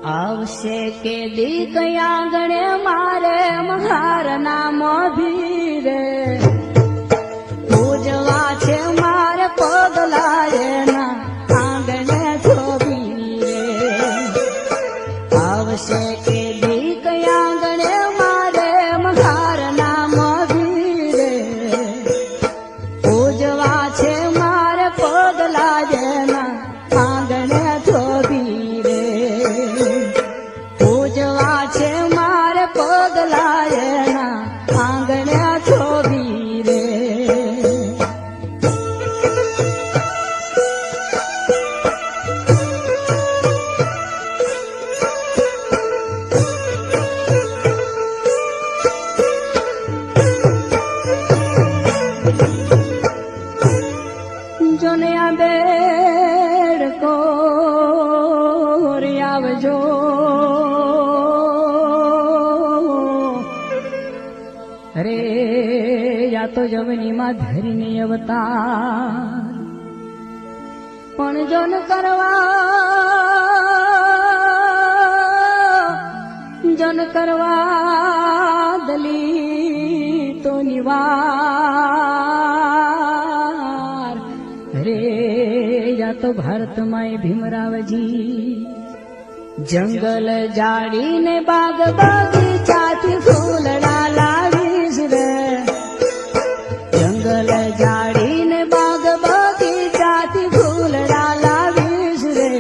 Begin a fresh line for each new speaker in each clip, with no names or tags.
આવશે કે દી કયા ગણે મારે મહાર નામ ભીરે પૂજવા છે મારે પગલા એના આંગણે થોભી રે આવશે કે દી કયા ગણે મારે મહાર નામ ભીરે પૂજવા છે મારે પગલા એના આંગણે થોભી રે પૂજવા છે મારે પગલા એના આંગણે થોભી રે જોને આ બેડકો આવજો અરે યા તો જવનીમાં ધરીને અવતાર પણ જોન કરવા દલિતો નિવાર અરે યા તો ભારતમાં ભીમરાવજી જંગલ જાડીને બાગ બગીચાથી ફૂલડા લાવીશ રે જંગલ જાડીને બાગ બગીચાથી ફૂલડા લાવીશ રે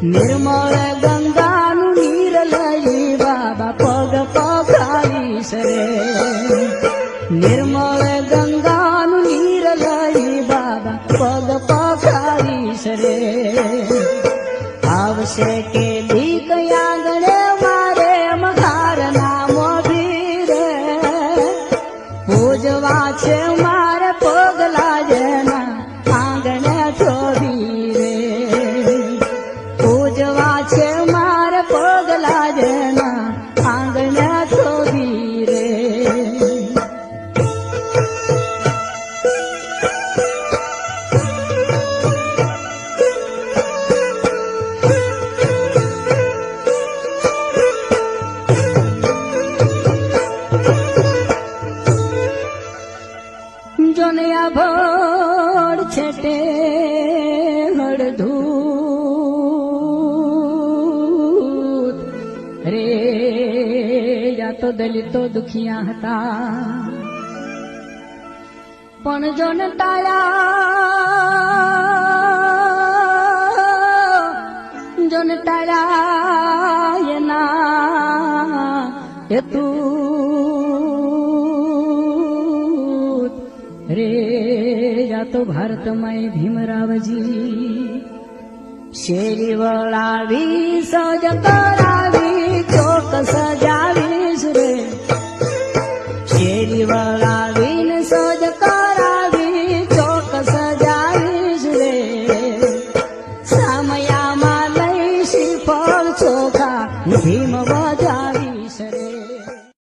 નિર્મળ ગંગાનું નીર લઈ બાબા પગ પખાવીશ રે નિર્મળ ગંગાનું નીર લઈ બાબા પગ પખાવીશ રે આવશે કે દી કયા ગણે મારે મહાર નામ ભીરે પૂજવા છે મારે પગલા જેના આંગણે થોભી રે પૂજવા છે મારે પગલા જેના આંગણે થોભી રે જોનયા ભોળ છેટે હળધૂત રે યા તો દલિતો દુખિયા હતા પણ જોન ટાળ્યા એના હેતુ રે યા તો ભારતમાં ભીમરાવજી શેરી વળાવી સજ કરા